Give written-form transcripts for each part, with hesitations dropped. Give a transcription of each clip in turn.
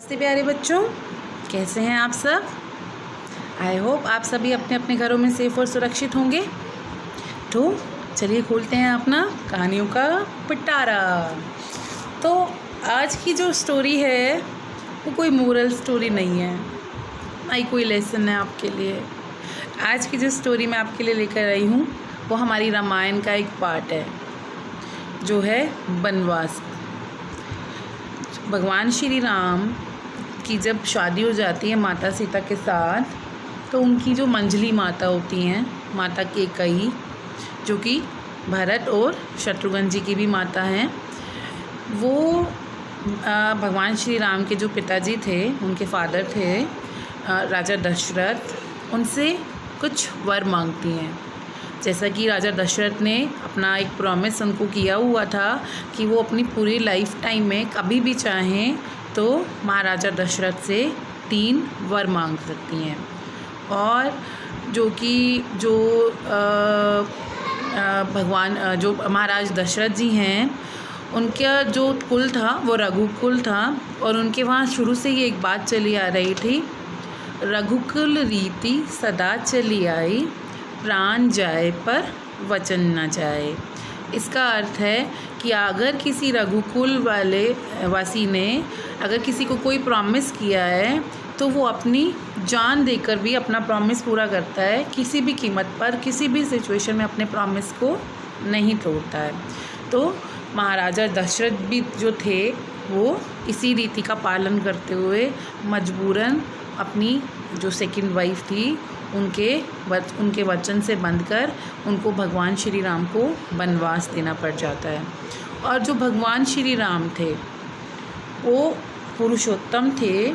नमस्ते प्यारे बच्चों, कैसे हैं आप सब। आई होप आप सभी अपने अपने घरों में सेफ और सुरक्षित होंगे। तो चलिए खोलते हैं अपना कहानियों का पिटारा। तो आज की जो स्टोरी है वो कोई मोरल स्टोरी नहीं है, ना ही कोई लेसन है आपके लिए। आज की जो स्टोरी मैं आपके लिए लेकर आई हूँ वो हमारी रामायण का एक पार्ट है, जो है वनवास। भगवान श्री राम की जब शादी हो जाती है माता सीता के साथ, तो उनकी जो मंजली माता होती हैं, माता कैकेयी, जो कि भरत और शत्रुघ्न जी की भी माता हैं, वो भगवान श्री राम के जो पिताजी थे, उनके फादर थे राजा दशरथ, उनसे कुछ वर मांगती हैं। जैसा कि राजा दशरथ ने अपना एक प्रॉमिस उनको किया हुआ था कि वो अपनी पूरी लाइफ टाइम में कभी भी चाहें तो महाराजा दशरथ से 3 वर मांग सकती हैं। और जो भगवान जो महाराज दशरथ जी हैं, उनका जो कुल था वो रघुकुल था, और उनके वहाँ शुरू से ही एक बात चली आ रही थी, रघुकुल रीति सदा चली आई, प्राण जाए पर वचन न जाए। इसका अर्थ है कि अगर किसी रघुकुल वासी ने अगर किसी को कोई प्रॉमिस किया है तो वो अपनी जान देकर भी अपना प्रॉमिस पूरा करता है, किसी भी कीमत पर, किसी भी सिचुएशन में अपने प्रॉमिस को नहीं तोड़ता है। तो महाराजा दशरथ भी जो थे वो इसी रीति का पालन करते हुए मजबूरन अपनी जो सेकंड वाइफ थी उनके वचन से बंधकर उनको भगवान श्री राम को वनवास देना पड़ जाता है। और जो भगवान श्री राम थे वो पुरुषोत्तम थे,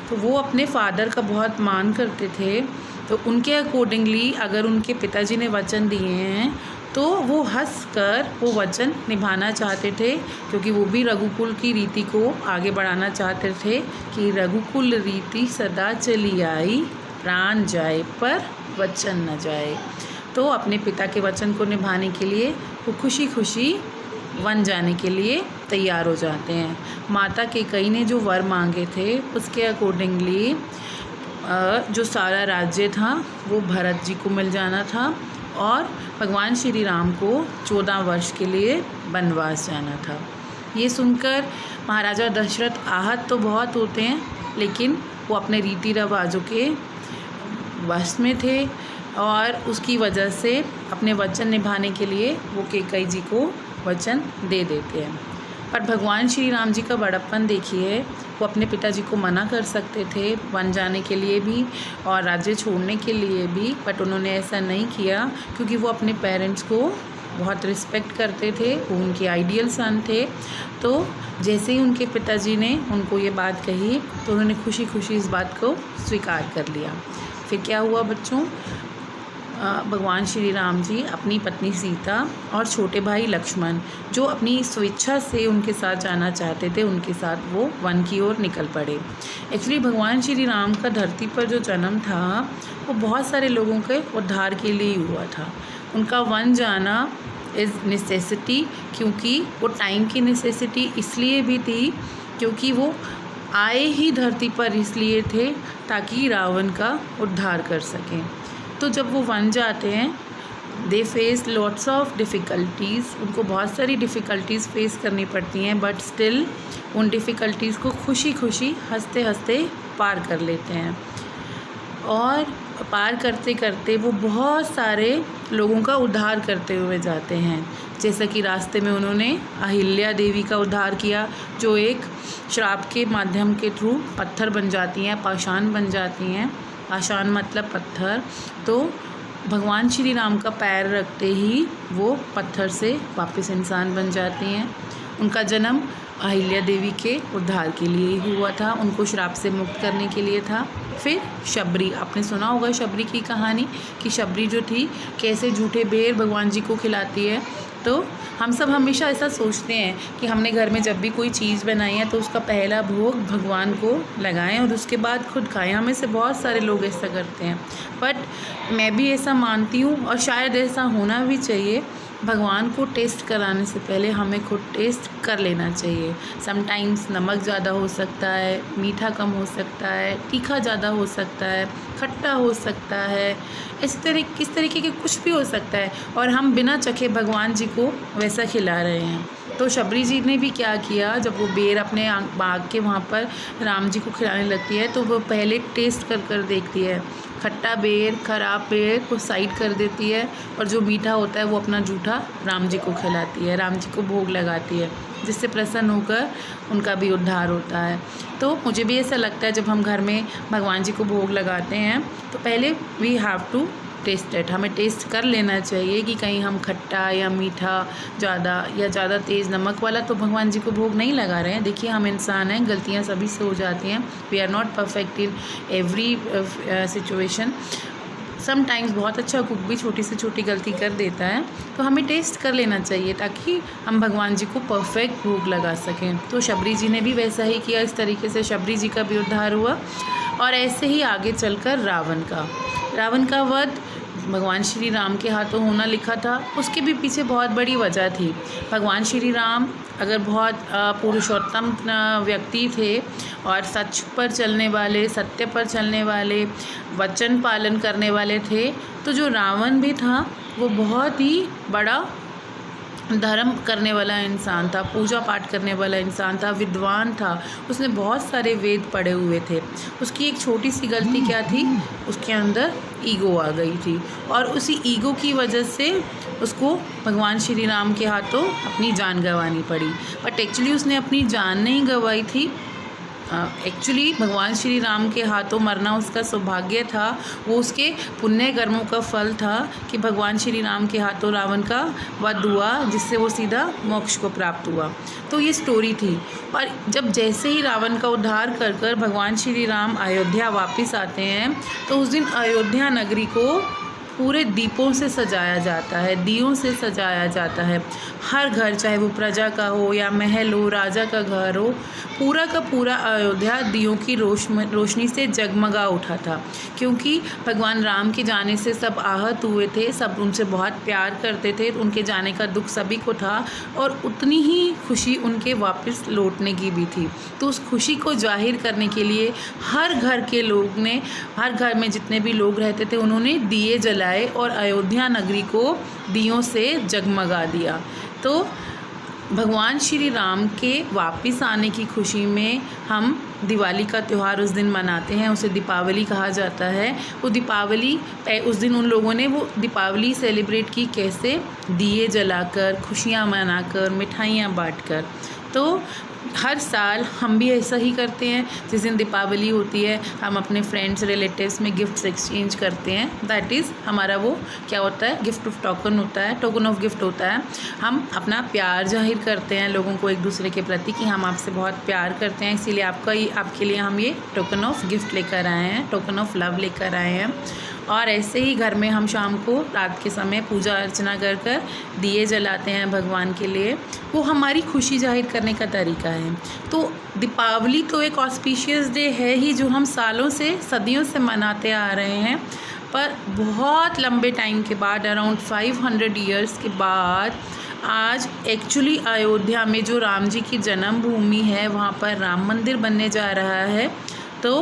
तो वो अपने फादर का बहुत मान करते थे। तो उनके अकॉर्डिंगली अगर उनके पिताजी ने वचन दिए हैं तो वो हंसकर वो वचन निभाना चाहते थे, क्योंकि वो भी रघुकुल की रीति को आगे बढ़ाना चाहते थे कि रघुकुल रीति सदा चली आई, प्राण जाए पर वचन न जाए। तो अपने पिता के वचन को निभाने के लिए वो खुशी खुशी वन जाने के लिए तैयार हो जाते हैं। माता कैकेयी ने जो वर मांगे थे उसके अकॉर्डिंगली जो सारा राज्य था वो भरत जी को मिल जाना था, और भगवान श्री राम को 14 वर्ष के लिए वनवास जाना था। ये सुनकर महाराजा दशरथ आहत तो बहुत होते हैं, लेकिन वो अपने रीति रिवाजों के वश में थे, और उसकी वजह से अपने वचन निभाने के लिए वो कैकेयी जी को वचन दे देते हैं। पर भगवान श्री राम जी का बड़प्पन देखिए, वो अपने पिताजी को मना कर सकते थे वन जाने के लिए भी और राज्य छोड़ने के लिए भी, बट उन्होंने ऐसा नहीं किया, क्योंकि वो अपने पेरेंट्स को बहुत रिस्पेक्ट करते थे, वो उनके आइडियल सन थे। तो जैसे ही उनके पिताजी ने उनको ये बात कही तो उन्होंने खुशी खुशी इस बात को स्वीकार कर लिया। फिर क्या हुआ बच्चों, भगवान श्री राम जी अपनी पत्नी सीता और छोटे भाई लक्ष्मण, जो अपनी स्वेच्छा से उनके साथ जाना चाहते थे, उनके साथ वो वन की ओर निकल पड़े। एक्चुअली भगवान श्री राम का धरती पर जो जन्म था वो बहुत सारे लोगों के उद्धार के लिए ही हुआ था। उनका वन जाना इज़ नेसेसिटी, क्योंकि वो टाइम की नेसेसिटी इसलिए भी थी क्योंकि वो आए ही धरती पर इसलिए थे ताकि रावण का उद्धार कर सकें। तो जब वो वन जाते हैं, they face lots of difficulties, उनको बहुत सारी डिफ़िकल्टीज़ फेस करनी पड़ती हैं, बट स्टिल उन डिफ़िकल्टीज़ को खुशी खुशी हंसते हंसते पार कर लेते हैं। और पार करते करते वो बहुत सारे लोगों का उद्धार करते हुए जाते हैं। जैसा कि रास्ते में उन्होंने अहिल्या देवी का उद्धार किया, जो एक श्राप के माध्यम के थ्रू पत्थर बन जाती हैं, पाषाण बन जाती हैं। पाषाण मतलब पत्थर। तो भगवान श्री राम का पैर रखते ही वो पत्थर से वापस इंसान बन जाती हैं। उनका जन्म अहिल्या देवी के उद्धार के लिए ही हुआ था, उनको श्राप से मुक्त करने के लिए था। फिर शबरी, आपने सुना होगा शबरी की कहानी, कि शबरी जो थी कैसे झूठे बेर भगवान जी को खिलाती है। तो हम सब हमेशा ऐसा सोचते हैं कि हमने घर में जब भी कोई चीज़ बनाई है तो उसका पहला भोग भगवान को लगाएं और उसके बाद खुद खाएं। हमें से बहुत सारे लोग ऐसा करते हैं, बट मैं भी ऐसा मानती हूँ और शायद ऐसा होना भी चाहिए भगवान को टेस्ट कराने से पहले हमें खुद टेस्ट कर लेना चाहिए। समटाइम्स नमक ज़्यादा हो सकता है, मीठा कम हो सकता है, तीखा ज़्यादा हो सकता है, खट्टा हो सकता है, इस तरीके के कुछ भी हो सकता है, और हम बिना चखे भगवान जी को वैसा खिला रहे हैं। तो शबरी जी ने भी क्या किया, जब वो बेर अपने बाग के वहाँ पर राम जी को खिलाने लगती है तो वो पहले टेस्ट कर देखती है। खट्टा बेर, खराब बेर को साइड कर देती है, और जो मीठा होता है वो अपना जूठा राम जी को खिलाती है, राम जी को भोग लगाती है, जिससे प्रसन्न होकर उनका भी उद्धार होता है। तो मुझे भी ऐसा लगता है जब हम घर में भगवान जी को भोग लगाते हैं तो पहले we have to test it, हमें टेस्ट कर लेना चाहिए कि कहीं हम खट्टा या मीठा ज़्यादा तेज़ नमक वाला तो भगवान जी को भोग नहीं लगा रहे हैं। देखिए, हम इंसान हैं, गलतियां सभी से हो जाती हैं। We are not perfect in every situation. Sometimes बहुत अच्छा कुक भी छोटी से छोटी गलती कर देता है, तो हमें टेस्ट कर लेना चाहिए ताकि हम भगवान जी को परफेक्ट भोग लगा सकें। तो शबरी जी ने भी वैसा ही किया, इस तरीके से शबरी जी का भी उद्धार हुआ। और ऐसे ही आगे चलकर रावण का वध भगवान श्री राम के हाथों होना लिखा था। उसके भी पीछे बहुत बड़ी वजह थी। भगवान श्री राम अगर बहुत पुरुषोत्तम व्यक्ति थे और सच पर चलने वाले, सत्य पर चलने वाले, वचन पालन करने वाले थे, तो जो रावण भी था वो बहुत ही बड़ा धर्म करने वाला इंसान था, पूजा पाठ करने वाला इंसान था, विद्वान था, उसने बहुत सारे वेद पढ़े हुए थे। उसकी एक छोटी सी गलती क्या थी, उसके अंदर ईगो आ गई थी, और उसी ईगो की वजह से उसको भगवान श्री राम के हाथों अपनी जान गंवानी पड़ी। बट एक्चुअली उसने अपनी जान नहीं गंवाई थी, एक्चुअली भगवान श्री राम के हाथों मरना उसका सौभाग्य था। वो उसके पुण्य कर्मों का फल था कि भगवान श्री राम के हाथों रावण का वध हुआ, जिससे वो सीधा मोक्ष को प्राप्त हुआ। तो ये स्टोरी थी। और जब जैसे ही रावण का उद्धार कर भगवान श्री राम अयोध्या वापस आते हैं, तो उस दिन अयोध्या नगरी को पूरे दीपों से सजाया जाता है, दियों से सजाया जाता है। हर घर, चाहे वो प्रजा का हो या महल हो, राजा का घर हो, पूरा का पूरा अयोध्या दियों की रोशनी से जगमगा उठा था। क्योंकि भगवान राम के जाने से सब आहत हुए थे, सब उनसे बहुत प्यार करते थे, उनके जाने का दुख सभी को था, और उतनी ही खुशी उनके वापस लौटने की भी थी। तो उस खुशी को जाहिर करने के लिए हर घर के लोग ने, हर घर में जितने भी लोग रहते थे, उन्होंने दिए जलाए और अयोध्या नगरी को दियों से जगमगा दिया। तो भगवान श्री राम के वापस आने की खुशी में हम दिवाली का त्यौहार उस दिन मनाते हैं, उसे दीपावली कहा जाता है। वो दीपावली उस दिन उन लोगों ने वो दीपावली सेलिब्रेट की कैसे, दिए जलाकर, खुशियाँ मनाकर, मिठाइयाँ बांटकर। तो हर साल हम भी ऐसा ही करते हैं। जिस दिन दीपावली होती है हम अपने फ्रेंड्स रिलेटिव्स में गिफ्ट्स एक्सचेंज करते हैं। दैट इज़ हमारा वो क्या होता है, गिफ्ट ऑफ टोकन होता है, टोकन ऑफ गिफ्ट होता है। हम अपना प्यार जाहिर करते हैं लोगों को एक दूसरे के प्रति कि हम आपसे बहुत प्यार करते हैं, इसीलिए आपके लिए हम ये टोकन ऑफ गिफ्ट लेकर आए हैं, टोकन ऑफ लव लेकर आए हैं। और ऐसे ही घर में हम शाम को रात के समय पूजा अर्चना कर दिए जलाते हैं भगवान के लिए। वो हमारी खुशी जाहिर करने का तरीका है। तो दीपावली तो एक ऑस्पिशियस डे है ही, जो हम सालों से, सदियों से मनाते आ रहे हैं। पर बहुत लंबे टाइम के बाद, अराउंड 500 ईयर्स के बाद, आज एक्चुअली अयोध्या में जो राम जी की जन्मभूमि है, वहाँ पर राम मंदिर बनने जा रहा है। तो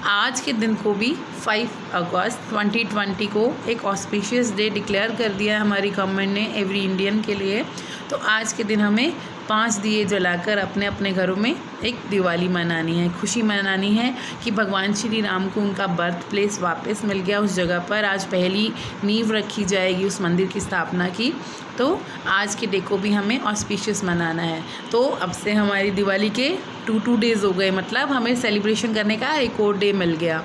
आज के दिन को भी 5 अगस्त 2020 को एक ऑस्पिशियस डे डिक्लेयर कर दिया है हमारी गवर्नमेंट ने एवरी इंडियन के लिए। तो आज के दिन हमें 5 दिए जलाकर अपने अपने घरों में एक दिवाली मनानी है, खुशी मनानी है कि भगवान श्री राम को उनका बर्थ प्लेस वापस मिल गया। उस जगह पर आज पहली नींव रखी जाएगी उस मंदिर की स्थापना की। तो आज के डे को भी हमें ऑस्पिशियस मनाना है। तो अब से हमारी दिवाली के 2 डेज़ हो गए, मतलब हमें सेलिब्रेशन करने का एक और डे मिल गया।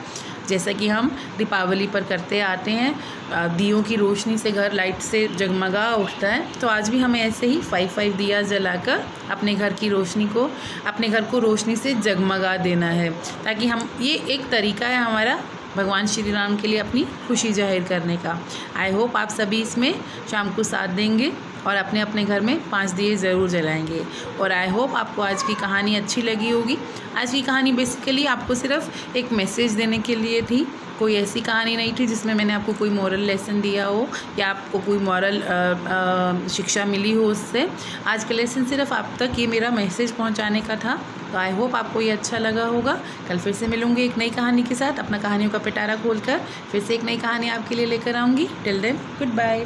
जैसा कि हम दीपावली पर करते आते हैं, दियों की रोशनी से घर लाइट से जगमगा उठता है। तो आज भी हमें ऐसे ही 5 दिया जलाकर अपने घर की रोशनी को, अपने घर को रोशनी से जगमगा देना है, ताकि हम, ये एक तरीका है हमारा भगवान श्री राम के लिए अपनी खुशी जाहिर करने का। आई होप आप सभी इसमें शाम को साथ देंगे और अपने अपने घर में 5 दिए ज़रूर जलाएंगे। और आई होप आपको आज की कहानी अच्छी लगी होगी। आज की कहानी बेसिकली आपको सिर्फ एक मैसेज देने के लिए थी। कोई ऐसी कहानी नहीं थी जिसमें मैंने आपको कोई मॉरल लेसन दिया हो या आपको कोई मॉरल शिक्षा मिली हो उससे। आज का लेसन सिर्फ आप तक ये मेरा मैसेज पहुंचाने का था। तो आई होप आपको ये अच्छा लगा होगा। कल फिर से मिलूँगी एक नई कहानी के साथ। अपना कहानियों का पिटारा खोलकर फिर से एक नई कहानी आपके लिए लेकर आऊँगी। Till then good bye.